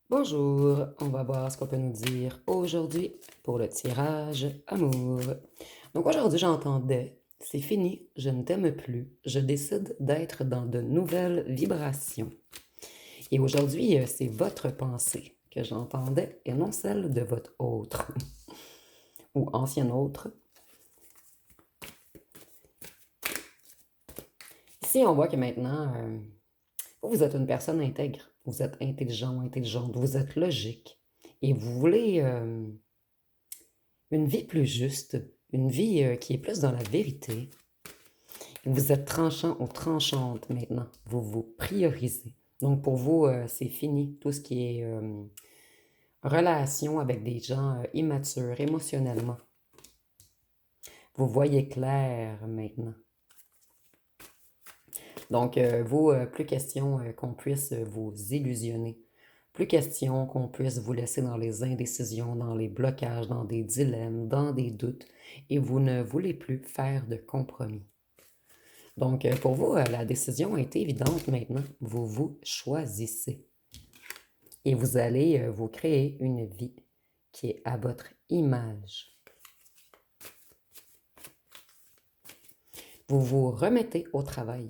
Bonjour, on va voir ce qu'on peut nous dire aujourd'hui pour le tirage amour. Donc aujourd'hui j'entendais, c'est fini, je ne t'aime plus, je décide d'être dans de nouvelles vibrations. Et aujourd'hui c'est votre pensée que j'entendais et non celle de votre autre ou ancien autre. Ici on voit que maintenant vous êtes une personne intègre, vous êtes intelligent ou intelligente, vous êtes logique et vous voulez une vie plus juste, une vie qui est plus dans la vérité. Vous êtes tranchant ou tranchante maintenant. Vous vous priorisez. Donc pour vous, c'est fini. Tout ce qui est relation avec des gens immatures émotionnellement. Vous voyez clair maintenant. Donc vous, plus question qu'on puisse vous illusionner. Plus question qu'on puisse vous laisser dans les indécisions, dans les blocages, dans des dilemmes, dans des doutes. Et vous ne voulez plus faire de compromis. Donc, pour vous, la décision est évidente maintenant. Vous vous choisissez. Et vous allez vous créer une vie qui est à votre image. Vous vous remettez au travail.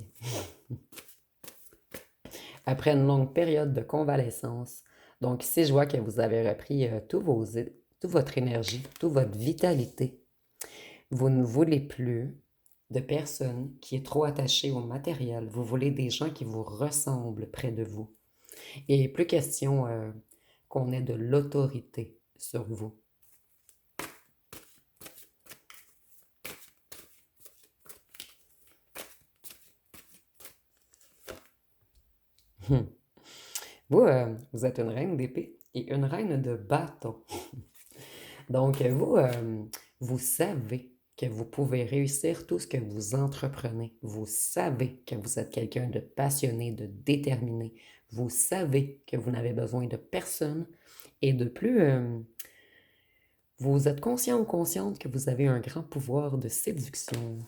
Après une longue période de convalescence. Donc ici, je vois que vous avez repris toute votre énergie, toute votre vitalité. Vous ne voulez plus de personnes qui est trop attachées au matériel. Vous voulez des gens qui vous ressemblent près de vous. Et plus question qu'on ait de l'autorité sur vous. Vous, vous êtes une reine d'épée et une reine de bâton. Donc, vous, vous savez que vous pouvez réussir tout ce que vous entreprenez. Vous savez que vous êtes quelqu'un de passionné, de déterminé. Vous savez que vous n'avez besoin de personne. Et de plus, vous êtes conscient ou consciente que vous avez un grand pouvoir de séduction.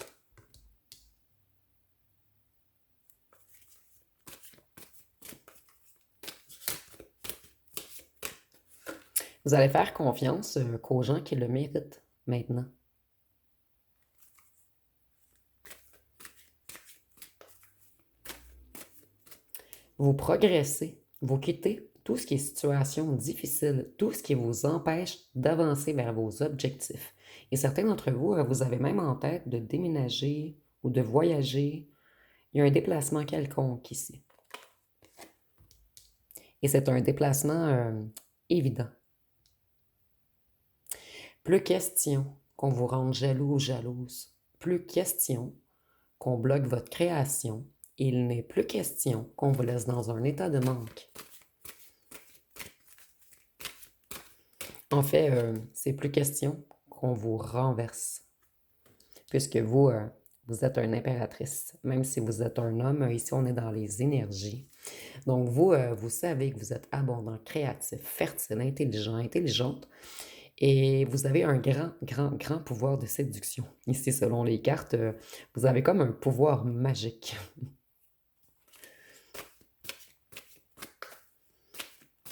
Vous allez faire confiance qu'aux gens qui le méritent maintenant. Vous progressez, vous quittez tout ce qui est situation difficile, tout ce qui vous empêche d'avancer vers vos objectifs. Et certains d'entre vous, vous avez même en tête de déménager ou de voyager. Il y a un déplacement quelconque ici. Et c'est un déplacement évident. Plus question qu'on vous rende jaloux ou jalouse. Plus question qu'on bloque votre création. Il n'est plus question qu'on vous laisse dans un état de manque. En fait, c'est plus question qu'on vous renverse. Puisque vous, vous êtes une impératrice. Même si vous êtes un homme, ici on est dans les énergies. Donc vous, vous savez que vous êtes abondant, créatif, fertile, intelligent, intelligente. Et vous avez un grand, grand, grand pouvoir de séduction. Ici, selon les cartes, vous avez comme un pouvoir magique.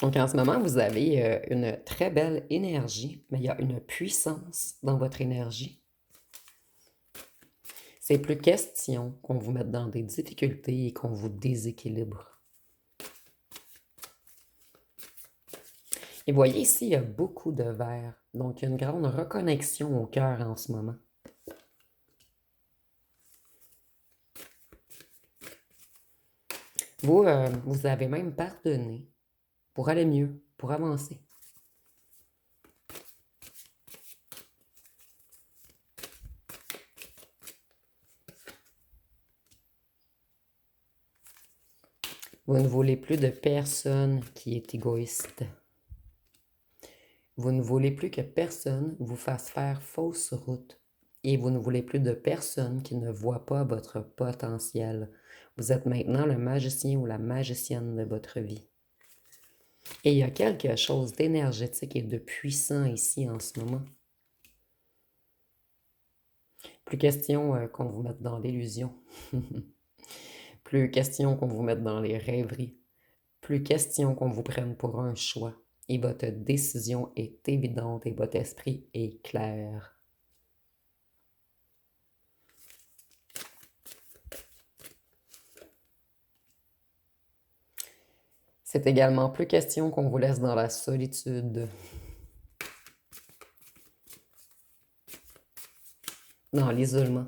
Donc en ce moment, vous avez une très belle énergie, mais il y a une puissance dans votre énergie. C'est plus question qu'on vous mette dans des difficultés et qu'on vous déséquilibre. Et voyez ici, il y a beaucoup de verre. Donc, il y a une grande reconnexion au cœur en ce moment. Vous, vous avez même pardonné pour aller mieux, pour avancer. Vous ne voulez plus de personne qui est égoïste. Vous ne voulez plus que personne vous fasse faire fausse route. Et vous ne voulez plus de personne qui ne voit pas votre potentiel. Vous êtes maintenant le magicien ou la magicienne de votre vie. Et il y a quelque chose d'énergétique et de puissant ici en ce moment. Plus question qu'on vous mette dans l'illusion. Plus question qu'on vous mette dans les rêveries. Plus question qu'on vous prenne pour un choix. Et votre décision est évidente et votre esprit est clair. C'est également plus question qu'on vous laisse dans la solitude, dans l'isolement.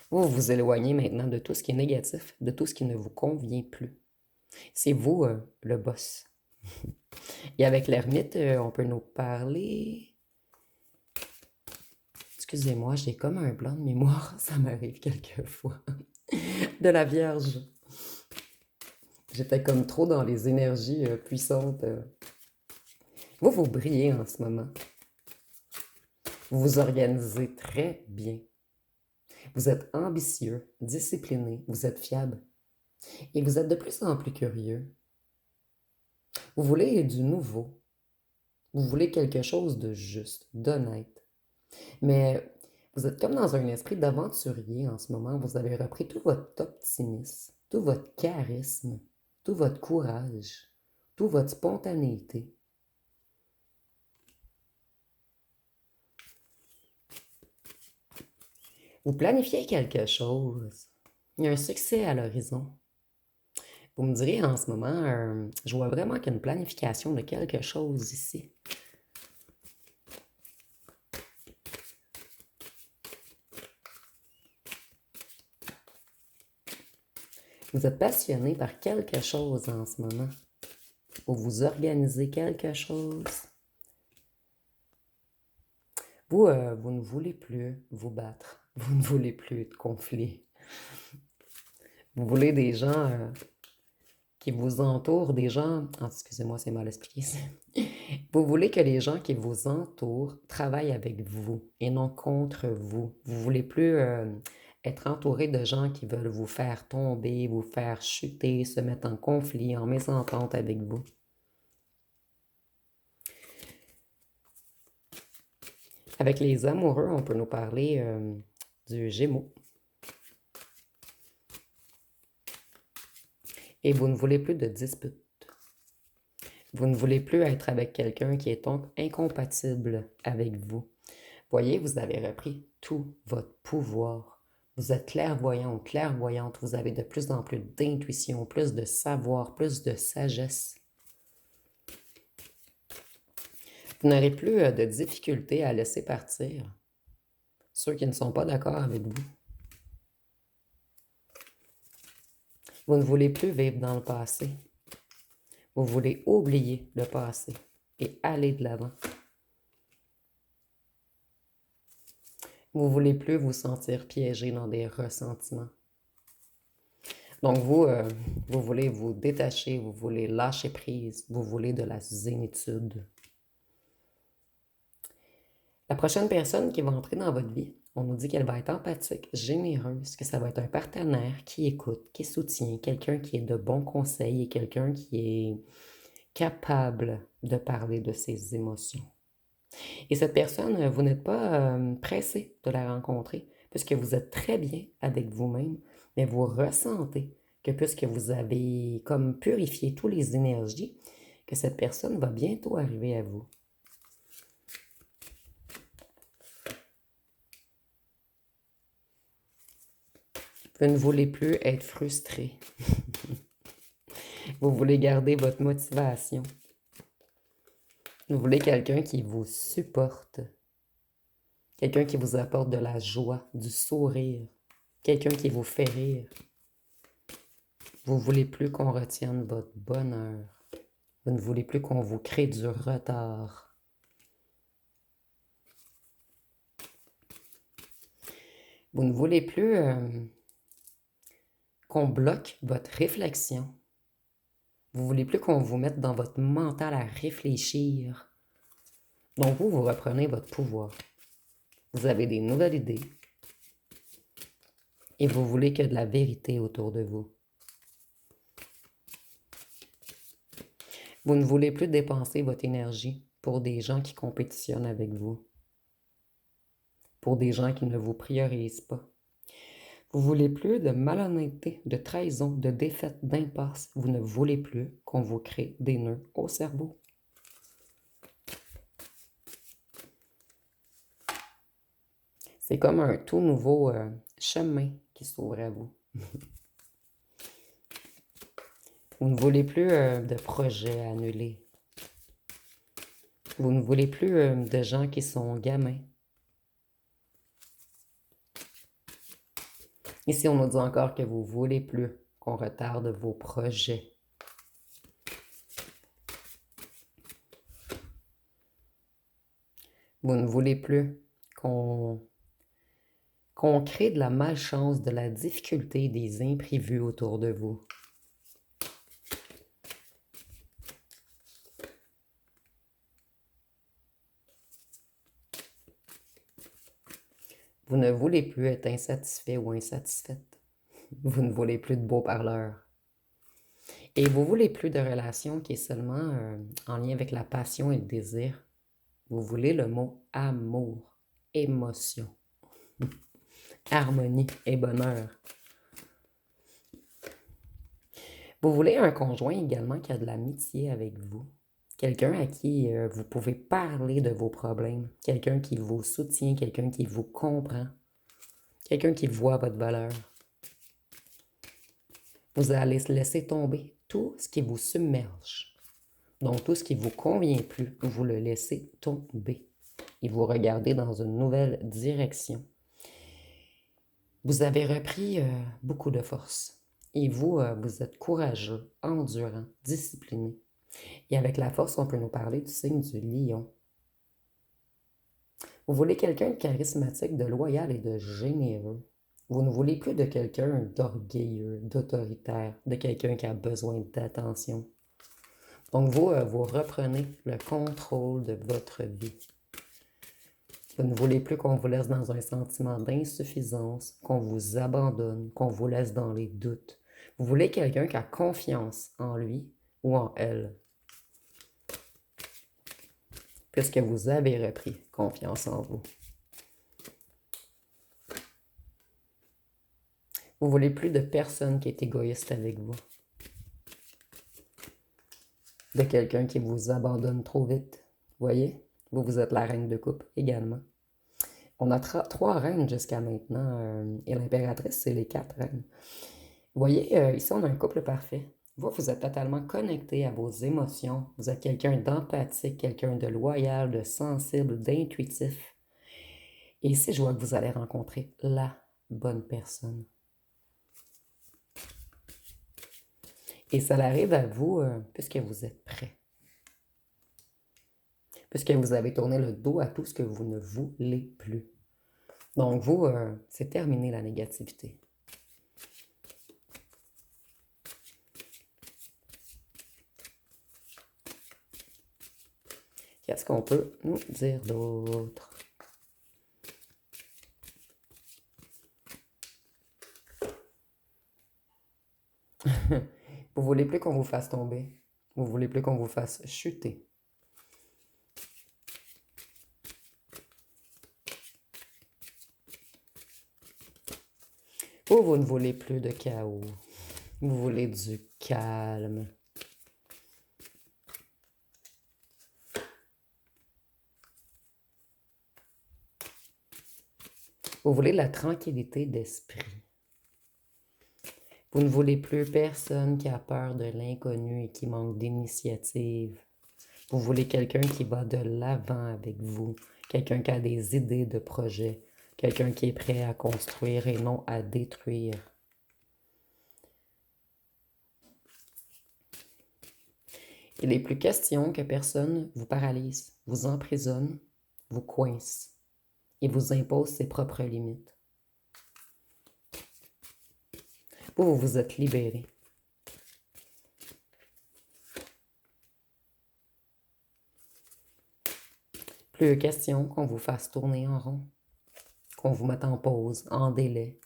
Vous vous éloignez maintenant de tout ce qui est négatif, de tout ce qui ne vous convient plus. C'est vous le boss. Et avec l'ermite, on peut nous parler... Excusez-moi, j'ai comme un blanc de mémoire, ça m'arrive quelquefois. De la Vierge. J'étais comme trop dans les énergies puissantes. Vous, vous brillez en ce moment. Vous vous organisez très bien. Vous êtes ambitieux, discipliné, vous êtes fiable. Et vous êtes de plus en plus curieux. Vous voulez du nouveau. Vous voulez quelque chose de juste, d'honnête. Mais vous êtes comme dans un esprit d'aventurier en ce moment. Vous avez repris tout votre optimisme, tout votre charisme, tout votre courage, toute votre spontanéité. Vous planifiez quelque chose. Il y a un succès à l'horizon. Vous me direz en ce moment, je vois vraiment qu'il y a une planification de quelque chose ici. Vous êtes passionné par quelque chose en ce moment. Vous organisez quelque chose. Vous ne voulez plus vous battre. Vous ne voulez plus de conflit. Vous voulez des gens qui vous entourent, des gens... Ah, excusez-moi, c'est mal expliqué. Vous voulez que les gens qui vous entourent travaillent avec vous et non contre vous. Vous voulez plus être entouré de gens qui veulent vous faire tomber, vous faire chuter, se mettre en conflit, en mésentente avec vous. Avec les amoureux, on peut nous parler du Gémeaux. Et vous ne voulez plus de disputes. Vous ne voulez plus être avec quelqu'un qui est donc incompatible avec vous. Voyez, vous avez repris tout votre pouvoir. Vous êtes clairvoyante, clairvoyante. Vous avez de plus en plus d'intuition, plus de savoir, plus de sagesse. Vous n'aurez plus de difficulté à laisser partir ceux qui ne sont pas d'accord avec vous. Vous ne voulez plus vivre dans le passé. Vous voulez oublier le passé et aller de l'avant. Vous ne voulez plus vous sentir piégé dans des ressentiments. Donc vous voulez vous détacher, vous voulez lâcher prise, vous voulez de la zénitude. La prochaine personne qui va entrer dans votre vie, on nous dit qu'elle va être empathique, généreuse, que ça va être un partenaire qui écoute, qui soutient, quelqu'un qui est de bons conseils et quelqu'un qui est capable de parler de ses émotions. Et cette personne, vous n'êtes pas pressé de la rencontrer, puisque vous êtes très bien avec vous-même, mais vous ressentez que puisque vous avez comme purifié toutes les énergies, que cette personne va bientôt arriver à vous. Vous ne voulez plus être frustré. Vous voulez garder votre motivation. Vous voulez quelqu'un qui vous supporte. Quelqu'un qui vous apporte de la joie, du sourire. Quelqu'un qui vous fait rire. Vous ne voulez plus qu'on retienne votre bonheur. Vous ne voulez plus qu'on vous crée du retard. Vous ne voulez plus qu'on bloque votre réflexion. Vous ne voulez plus qu'on vous mette dans votre mental à réfléchir. Donc vous reprenez votre pouvoir. Vous avez des nouvelles idées. Et vous voulez que de la vérité autour de vous. Vous ne voulez plus dépenser votre énergie pour des gens qui compétitionnent avec vous. Pour des gens qui ne vous priorisent pas. Vous voulez plus de malhonnêteté, de trahison, de défaite, d'impasse. Vous ne voulez plus qu'on vous crée des nœuds au cerveau. C'est comme un tout nouveau chemin qui s'ouvre à vous. Vous ne voulez plus de projets annulés. Vous ne voulez plus de gens qui sont gamins. Ici, on nous dit encore que vous ne voulez plus qu'on retarde vos projets. Vous ne voulez plus qu'on crée de la malchance, de la difficulté, des imprévus autour de vous. Vous ne voulez plus être insatisfait ou insatisfaite. Vous ne voulez plus de beaux parleurs. Et vous ne voulez plus de relation qui est seulement en lien avec la passion et le désir. Vous voulez le mot amour, émotion, harmonie et bonheur. Vous voulez un conjoint également qui a de l'amitié avec vous. Quelqu'un à qui vous pouvez parler de vos problèmes. Quelqu'un qui vous soutient, quelqu'un qui vous comprend. Quelqu'un qui voit votre valeur. Vous allez laisser tomber tout ce qui vous submerge. Donc, tout ce qui ne vous convient plus, vous le laissez tomber. Et vous regardez dans une nouvelle direction. Vous avez repris beaucoup de force. Et vous, vous êtes courageux, endurant, discipliné. Et avec la force, on peut nous parler du signe du lion. Vous voulez quelqu'un de charismatique, de loyal et de généreux. Vous ne voulez plus de quelqu'un d'orgueilleux, d'autoritaire, de quelqu'un qui a besoin d'attention. Donc vous, vous reprenez le contrôle de votre vie. Vous ne voulez plus qu'on vous laisse dans un sentiment d'insuffisance, qu'on vous abandonne, qu'on vous laisse dans les doutes. Vous voulez quelqu'un qui a confiance en lui ou en elle. Puisque vous avez repris confiance en vous. Vous voulez plus de personne qui est égoïste avec vous. De quelqu'un qui vous abandonne trop vite. Vous voyez? Vous êtes la reine de coupe également. On a 3 reines jusqu'à maintenant. Et l'impératrice, c'est les 4 reines. Vous voyez, ici, on a un couple parfait. Vous êtes totalement connecté à vos émotions. Vous êtes quelqu'un d'empathique, quelqu'un de loyal, de sensible, d'intuitif. Et ici, je vois que vous allez rencontrer la bonne personne. Et ça arrive à vous puisque vous êtes prêt. Puisque vous avez tourné le dos à tout ce que vous ne voulez plus. Donc vous, c'est terminé la négativité. Qu'est-ce qu'on peut nous dire d'autre? Vous voulez plus qu'on vous fasse tomber. Vous voulez plus qu'on vous fasse chuter. Ou vous ne voulez plus de chaos. Vous voulez du calme. Vous voulez de la tranquillité d'esprit. Vous ne voulez plus personne qui a peur de l'inconnu et qui manque d'initiative. Vous voulez quelqu'un qui va de l'avant avec vous, quelqu'un qui a des idées de projet, quelqu'un qui est prêt à construire et non à détruire. Il n'est plus question que personne vous paralyse, vous emprisonne, vous coince et vous impose ses propres limites. Vous vous êtes libéré. Plus question qu'on vous fasse tourner en rond, qu'on vous mette en pause, en délai.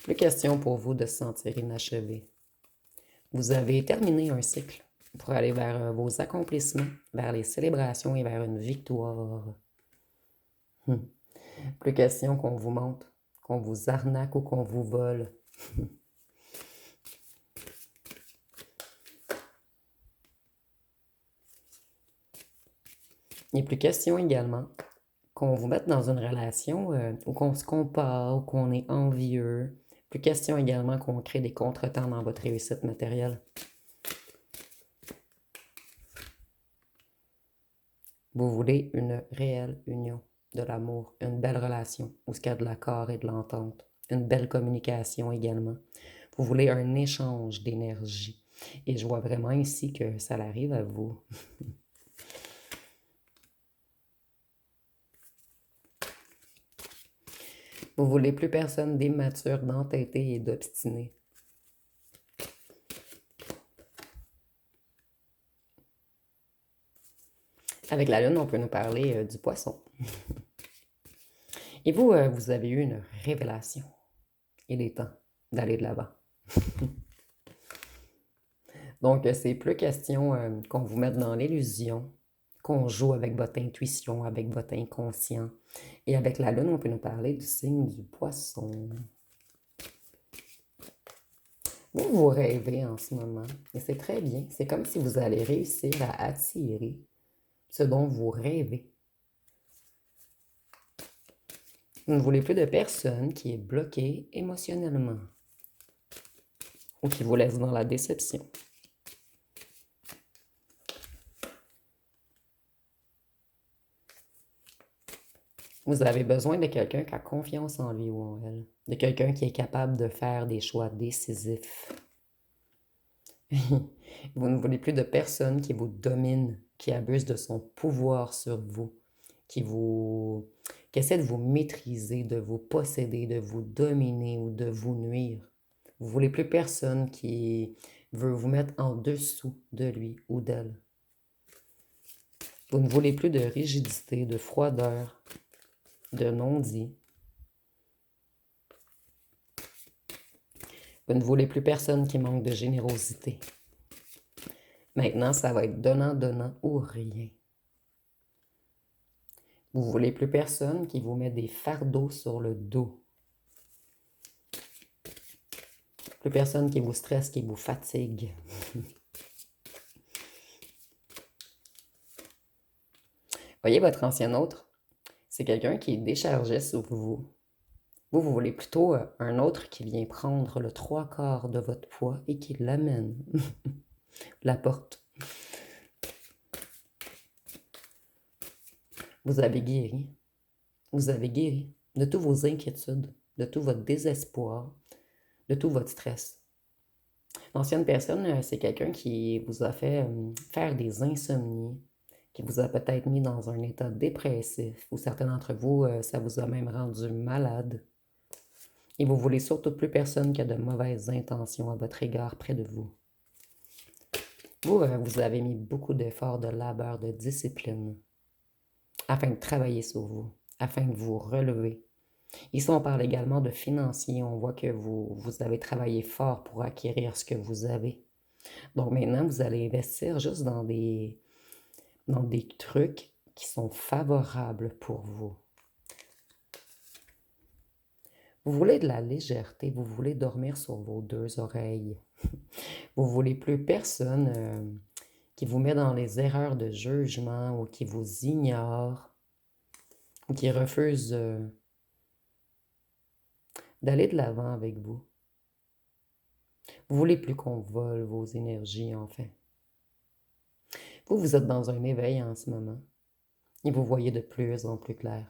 Plus question pour vous de se sentir inachevé. Vous avez terminé un cycle pour aller vers vos accomplissements, vers les célébrations et vers une victoire. Plus question qu'on vous montre, qu'on vous arnaque ou qu'on vous vole. Il n'est plus question également qu'on vous mette dans une relation où qu'on se compare, où qu'on est envieux. Plus question également qu'on crée des contretemps dans votre réussite matérielle. Vous voulez une réelle union, de l'amour, une belle relation où il y a de l'accord et de l'entente, une belle communication également. Vous voulez un échange d'énergie. Et je vois vraiment ici que ça arrive à vous. Vous voulez plus personne d'immature, d'entêté et d'obstiné. Avec la lune, on peut nous parler du poisson. Et vous, vous avez eu une révélation. Il est temps d'aller de l'avant. Donc, c'est plus question qu'on vous mette dans l'illusion, qu'on joue avec votre intuition, avec votre inconscient. Et avec la lune, on peut nous parler du signe du poisson. Vous rêvez en ce moment, et c'est très bien. C'est comme si vous allez réussir à attirer ce dont vous rêvez. Vous ne voulez plus de personne qui est bloquée émotionnellement ou qui vous laisse dans la déception. Vous avez besoin de quelqu'un qui a confiance en lui ou en elle, de quelqu'un qui est capable de faire des choix décisifs. Vous ne voulez plus de personne qui vous domine, qui abuse de son pouvoir sur vous, qui essaie de vous maîtriser, de vous posséder, de vous dominer ou de vous nuire. Vous ne voulez plus personne qui veut vous mettre en dessous de lui ou d'elle. Vous ne voulez plus de rigidité, de froideur, de non-dit. Vous ne voulez plus personne qui manque de générosité. Maintenant, ça va être donnant-donnant ou rien. Vous ne voulez plus personne qui vous met des fardeaux sur le dos. Plus personne qui vous stresse, qui vous fatigue. Voyez, votre ancien autre, c'est quelqu'un qui est déchargé sur vous. Vous voulez plutôt un autre qui vient prendre le 3/4 de votre poids et qui l'amène, la porte. Vous avez guéri. Vous avez guéri de toutes vos inquiétudes, de tout votre désespoir, de tout votre stress. L'ancienne personne, c'est quelqu'un qui vous a fait faire des insomnies, qui vous a peut-être mis dans un état dépressif, ou certains d'entre vous, ça vous a même rendu malade. Et vous voulez surtout plus personne qui a de mauvaises intentions à votre égard près de vous. Vous, vous avez mis beaucoup d'efforts, de labeur, de discipline afin de travailler sur vous, afin de vous relever. Ici, on parle également de financier. On voit que vous avez travaillé fort pour acquérir ce que vous avez. Donc maintenant, vous allez investir juste dans des trucs qui sont favorables pour vous. Vous voulez de la légèreté, vous voulez dormir sur vos deux oreilles. Vous voulez plus personne qui vous met dans les erreurs de jugement ou qui vous ignore ou qui refuse d'aller de l'avant avec vous. Vous voulez plus qu'on vole vos énergies, enfin. Vous êtes dans un éveil en ce moment et vous voyez de plus en plus clair.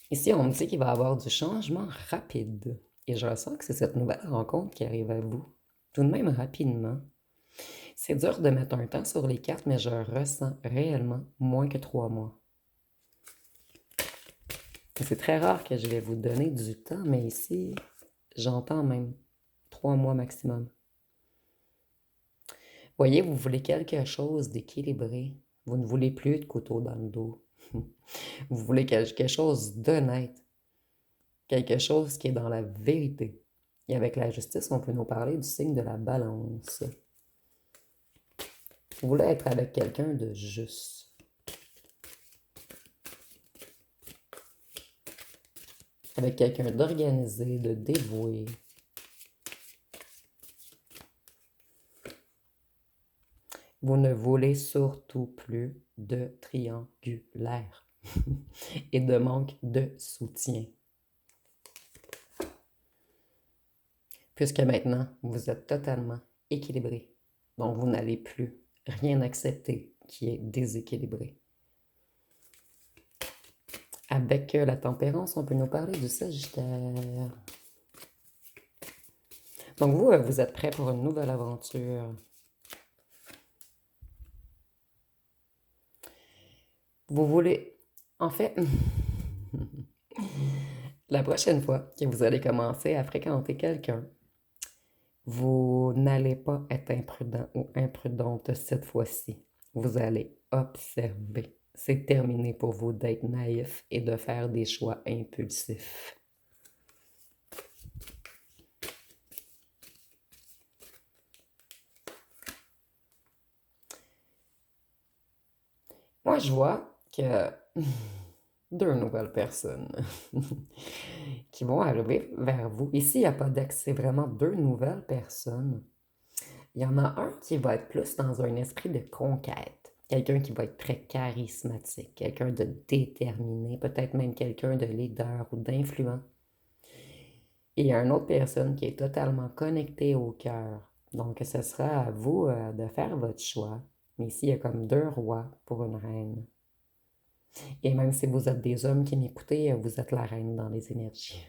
Ici, on me dit qu'il va y avoir du changement rapide. Et je ressens que c'est cette nouvelle rencontre qui arrive à vous, tout de même rapidement. C'est dur de mettre un temps sur les cartes, mais je ressens réellement moins que 3 mois. C'est très rare que je vais vous donner du temps, mais ici, j'entends même 3 mois maximum. Voyez, vous voulez quelque chose d'équilibré. Vous ne voulez plus de couteau dans le dos. Vous voulez quelque chose d'honnête. Quelque chose qui est dans la vérité. Et avec la justice, on peut nous parler du signe de la balance. Vous voulez être avec quelqu'un de juste. Avec quelqu'un d'organisé, de dévoué. Vous ne voulez surtout plus de triangulaire et de manque de soutien. Puisque maintenant, vous êtes totalement équilibré. Donc, vous n'allez plus rien accepter qui est déséquilibré. Avec la tempérance, on peut nous parler du Sagittaire. Donc, vous êtes prêt pour une nouvelle aventure. Vous voulez... En fait, la prochaine fois que vous allez commencer à fréquenter quelqu'un, vous n'allez pas être imprudent ou imprudente cette fois-ci. Vous allez observer. C'est terminé pour vous d'être naïf et de faire des choix impulsifs. Moi, je vois que deux nouvelles personnes qui vont arriver vers vous. Ici, il n'y a pas d'ex, c'est vraiment deux nouvelles personnes. Il y en a un qui va être plus dans un esprit de conquête. Quelqu'un qui va être très charismatique, quelqu'un de déterminé, peut-être même quelqu'un de leader ou d'influent. Et il y a une autre personne qui est totalement connectée au cœur. Donc, ce sera à vous de faire votre choix. Mais ici, il y a comme deux rois pour une reine. Et même si vous êtes des hommes qui m'écoutez, vous êtes la reine dans les énergies.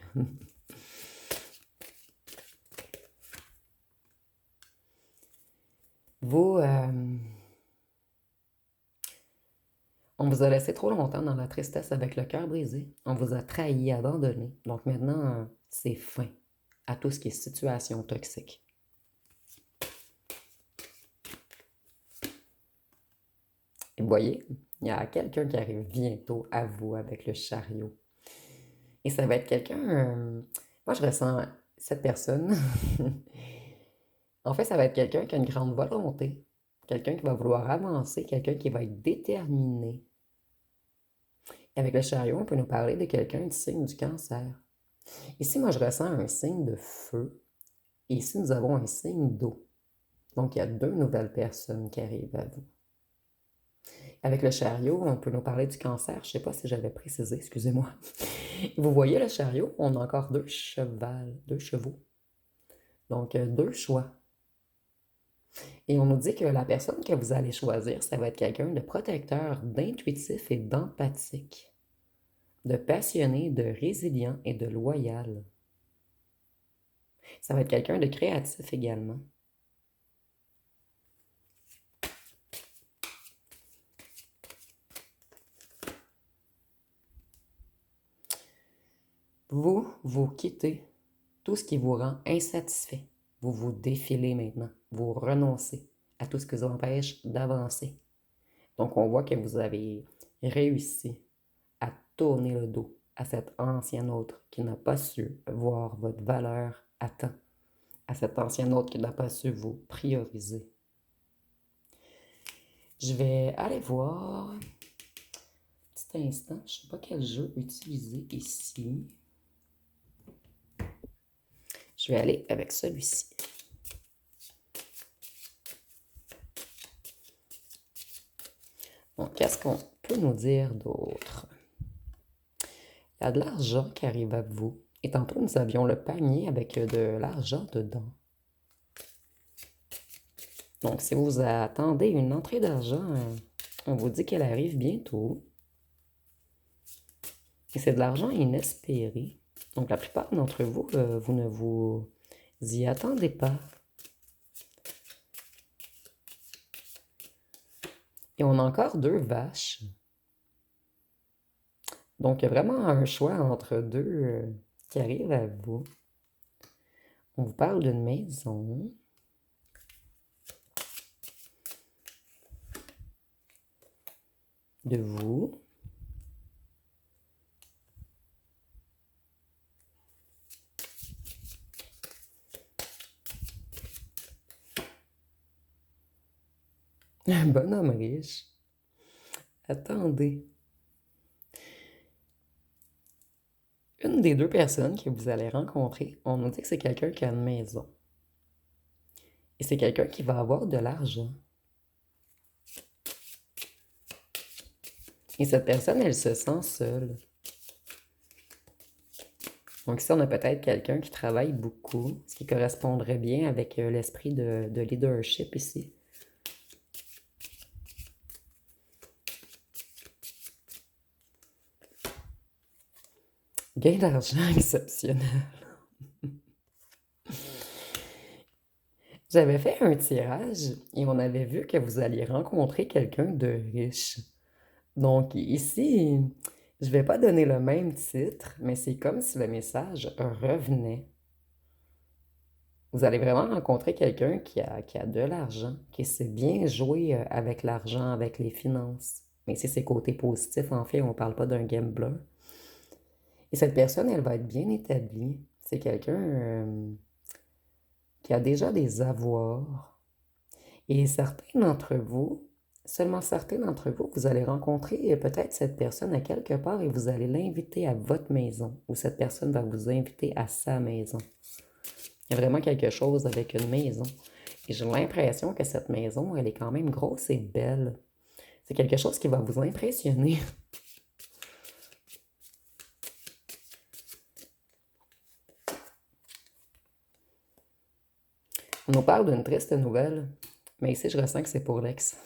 Vous, on vous a laissé trop longtemps dans la tristesse avec le cœur brisé. On vous a trahi, abandonné. Donc maintenant, c'est fin à tout ce qui est situation toxique. Et vous voyez, il y a quelqu'un qui arrive bientôt à vous avec le chariot. Et ça va être quelqu'un... moi, je ressens cette personne. En fait, ça va être quelqu'un qui a une grande volonté. Quelqu'un qui va vouloir avancer. Quelqu'un qui va être déterminé. Et avec le chariot, on peut nous parler de quelqu'un du signe du Cancer. Ici, moi, je ressens un signe de feu. Et ici, nous avons un signe d'eau. Donc, il y a deux nouvelles personnes qui arrivent à vous. Avec le chariot, on peut nous parler du Cancer. Je ne sais pas si j'avais précisé, excusez-moi. Vous voyez le chariot, on a encore deux chevaux. Donc, deux choix. Et on nous dit que la personne que vous allez choisir, ça va être quelqu'un de protecteur, d'intuitif et d'empathique, de passionné, de résilient et de loyal. Ça va être quelqu'un de créatif également. Vous quittez tout ce qui vous rend insatisfait. Vous vous défilez maintenant. Vous renoncez à tout ce qui vous empêche d'avancer. Donc, on voit que vous avez réussi à tourner le dos à cet ancien autre qui n'a pas su voir votre valeur à temps, à cet ancien autre qui n'a pas su vous prioriser. Je vais aller voir un petit instant. Je ne sais pas quel jeu utiliser ici. Je vais aller avec celui-ci. Donc, qu'est-ce qu'on peut nous dire d'autre? Il y a de l'argent qui arrive à vous. Et tantôt, nous avions le panier avec de l'argent dedans. Donc, si vous attendez une entrée d'argent, on vous dit qu'elle arrive bientôt. Et c'est de l'argent inespéré. Donc, la plupart d'entre vous, vous ne vous y attendez pas. Et on a encore deux vaches. Donc, il y a vraiment un choix entre deux qui arrivent à vous. On vous parle d'une maison. De vous. Un bonhomme riche. Attendez. Une des deux personnes que vous allez rencontrer, on nous dit que c'est quelqu'un qui a une maison. Et c'est quelqu'un qui va avoir de l'argent. Et cette personne, elle se sent seule. Donc ici, on a peut-être quelqu'un qui travaille beaucoup, ce qui correspondrait bien avec l'esprit de leadership ici. Gain d'argent exceptionnel. J'avais fait un tirage et on avait vu que vous alliez rencontrer quelqu'un de riche. Donc ici, je vais pas donner le même titre, mais c'est comme si le message revenait. Vous allez vraiment rencontrer quelqu'un qui a de l'argent, qui sait bien jouer avec l'argent, avec les finances. Mais c'est ses côtés positifs, en fait, on ne parle pas d'un gambler. Et cette personne, elle va être bien établie. C'est quelqu'un qui a déjà des avoirs. Et certains d'entre vous, seulement certains d'entre vous, vous allez rencontrer peut-être cette personne à quelque part et vous allez l'inviter à votre maison. Ou cette personne va vous inviter à sa maison. Il y a vraiment quelque chose avec une maison. Et j'ai l'impression que cette maison, elle est quand même grosse et belle. C'est quelque chose qui va vous impressionner. On nous parle d'une triste nouvelle, mais ici, je ressens que c'est pour l'ex.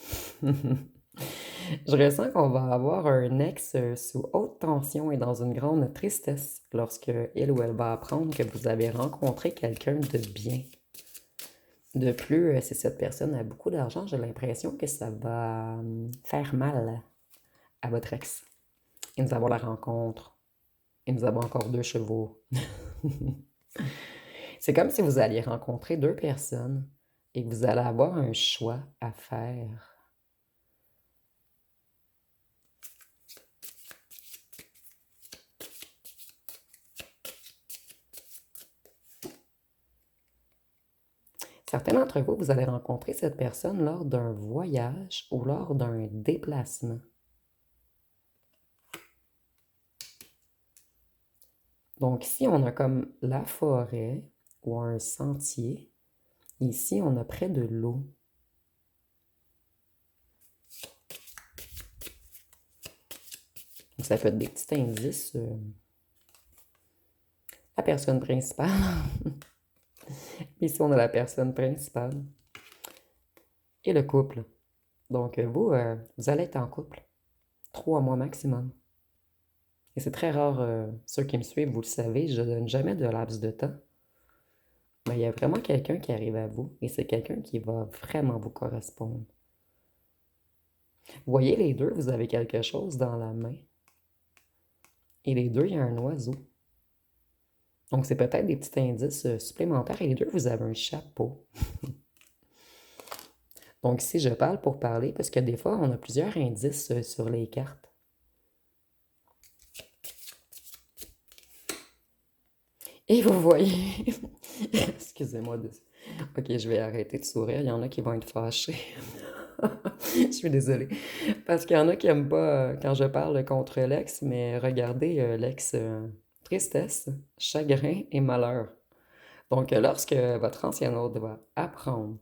Je ressens qu'on va avoir un ex sous haute tension et dans une grande tristesse lorsque il ou elle va apprendre que vous avez rencontré quelqu'un de bien. De plus, si cette personne a beaucoup d'argent, j'ai l'impression que ça va faire mal à votre ex. Et nous avons la rencontre. Et nous avons encore 2 chevaux. C'est comme si vous alliez rencontrer 2 personnes et que vous allez avoir un choix à faire. Certains d'entre vous, vous allez rencontrer cette personne lors d'un voyage ou lors d'un déplacement. Donc ici, on a comme la forêt ou un sentier. Ici, on a près de l'eau. Donc, ça peut être des petits indices. La personne principale. Ici, on a la personne principale. Et le couple. Donc, vous allez être en couple. 3 mois maximum. Et c'est très rare, ceux qui me suivent, vous le savez, je ne donne jamais de laps de temps. Mais il y a vraiment quelqu'un qui arrive à vous et c'est quelqu'un qui va vraiment vous correspondre. Vous voyez les deux, vous avez quelque chose dans la main. Et les deux, il y a un oiseau. Donc, c'est peut-être des petits indices supplémentaires. Et les deux, vous avez un chapeau. Donc, ici, je parle pour parler parce que des fois, on a plusieurs indices sur les cartes. Et vous voyez... Excusez-moi. Ok, je vais arrêter de sourire. Il y en a qui vont être fâchés. Je suis désolée. Parce qu'il y en a qui n'aiment pas quand je parle contre l'ex, mais regardez l'ex tristesse, chagrin et malheur. Donc, lorsque votre ancien hôte va apprendre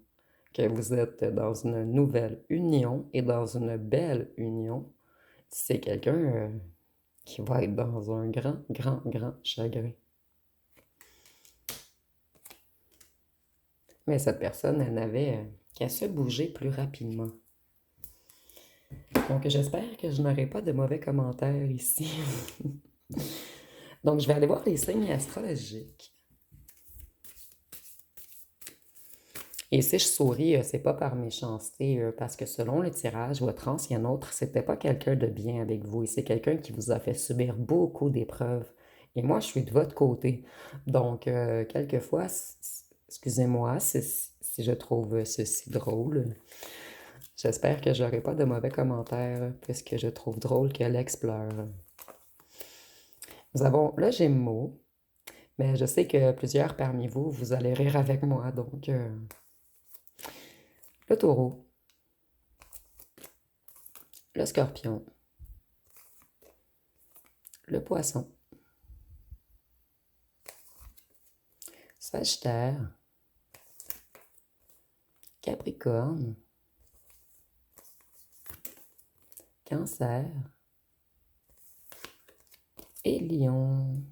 que vous êtes dans une nouvelle union et dans une belle union, c'est quelqu'un qui va être dans un grand, grand, grand chagrin. Mais cette personne, elle n'avait qu'à se bouger plus rapidement. Donc, j'espère que je n'aurai pas de mauvais commentaires ici. Donc, je vais aller voir les signes astrologiques. Et si je souris, c'est pas par méchanceté, parce que selon le tirage, votre ancien autre, c'était pas quelqu'un de bien avec vous. Et c'est quelqu'un qui vous a fait subir beaucoup d'épreuves. Et moi, je suis de votre côté. Donc, quelquefois, excusez-moi si je trouve ceci drôle. J'espère que j'aurai pas de mauvais commentaires, puisque je trouve drôle que l'ex pleure. Nous avons le Gémeaux, mais je sais que plusieurs parmi vous, vous allez rire avec moi, donc le Taureau. le Scorpion, le Poisson, Sagittaire, Capricorne, Cancer et Lion.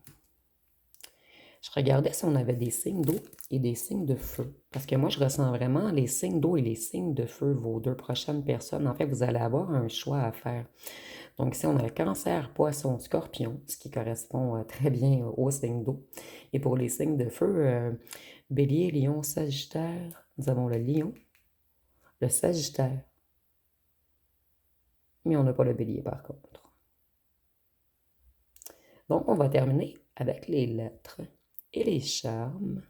Je regardais si on avait des signes d'eau et des signes de feu. Parce que moi, je ressens vraiment les signes d'eau et les signes de feu, vos deux prochaines personnes. En fait, vous allez avoir un choix à faire. Donc, ici, on a Cancer, Poisson, Scorpion, ce qui correspond très bien aux signes d'eau. Et pour les signes de feu, Bélier, Lion, Sagittaire, nous avons le Lion, le Sagittaire. Mais on n'a pas le Bélier, par contre. Donc, on va terminer avec les lettres et les charmes.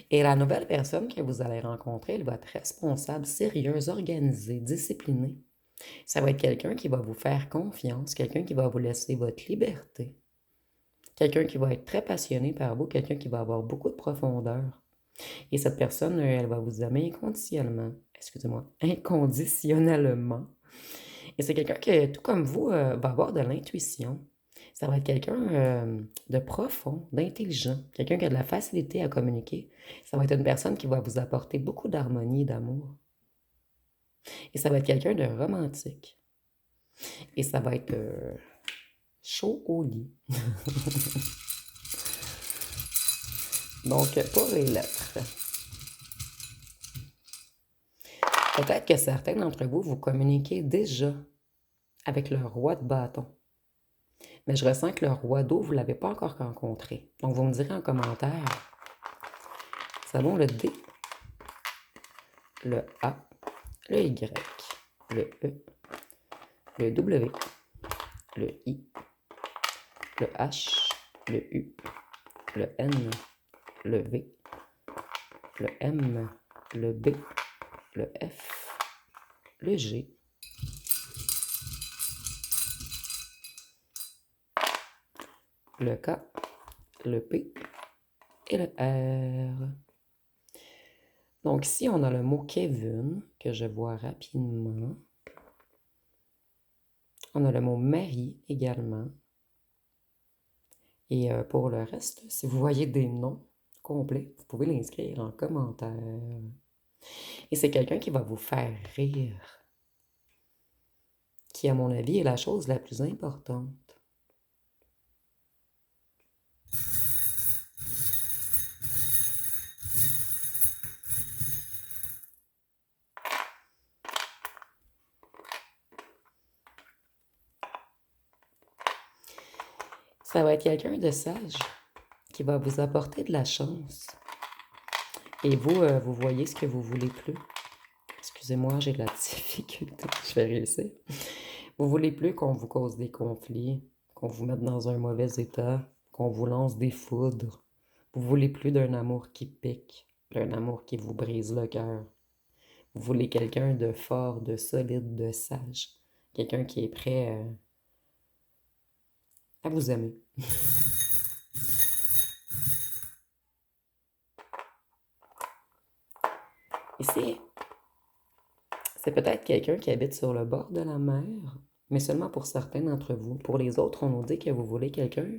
Et la nouvelle personne que vous allez rencontrer, elle va être responsable, sérieuse, organisée, disciplinée. Ça va être quelqu'un qui va vous faire confiance, quelqu'un qui va vous laisser votre liberté, quelqu'un qui va être très passionné par vous, quelqu'un qui va avoir beaucoup de profondeur. Et cette personne, elle va vous aimer inconditionnellement. Et c'est quelqu'un qui, tout comme vous, va avoir de l'intuition. Ça va être quelqu'un de profond, d'intelligent, quelqu'un qui a de la facilité à communiquer. Ça va être une personne qui va vous apporter beaucoup d'harmonie et d'amour. Et ça va être quelqu'un de romantique. Et ça va être chaud au lit. Donc, pour les lettres, peut-être que certains d'entre vous, vous communiquez déjà avec le roi de bâton. Mais je ressens que le roi d'eau, vous ne l'avez pas encore rencontré. Donc, vous me direz en commentaire, nous avons le D, le A, le Y, le E, le W, le I, le H, le U, le N, le V, le M, le B, le F, le G, le K, le P et le R. Donc ici, on a le mot Kevin, que je vois rapidement. On a le mot Marie également. Et pour le reste, si vous voyez des noms complets, vous pouvez l'inscrire en commentaire. Et c'est quelqu'un qui va vous faire rire, qui, à mon avis, est la chose la plus importante. Ça va être quelqu'un de sage qui va vous apporter de la chance. Et vous, vous voyez ce que vous voulez plus. Excusez-moi, j'ai de la difficulté. Je vais réussir. Vous voulez plus qu'on vous cause des conflits, qu'on vous mette dans un mauvais état, qu'on vous lance des foudres. Vous voulez plus d'un amour qui pique, d'un amour qui vous brise le cœur. Vous voulez quelqu'un de fort, de solide, de sage. Quelqu'un qui est prêt à vous aimer. Ici, c'est peut-être quelqu'un qui habite sur le bord de la mer, mais seulement pour certains d'entre vous. Pour les autres, on nous dit que vous voulez quelqu'un.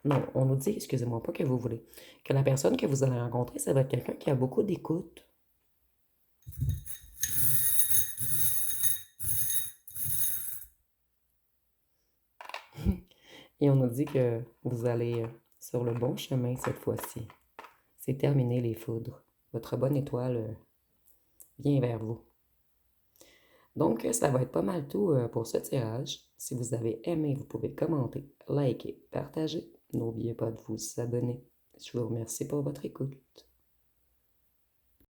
Non, on nous dit, excusez-moi, pas que vous voulez. Que la personne que vous allez rencontrer, ça va être quelqu'un qui a beaucoup d'écoute. Et on nous dit que vous allez sur le bon chemin cette fois-ci. C'est terminé les foudres. Votre bonne étoile vient vers vous. Donc, ça va être pas mal tout pour ce tirage. Si vous avez aimé, vous pouvez commenter, liker, partager. N'oubliez pas de vous abonner. Je vous remercie pour votre écoute.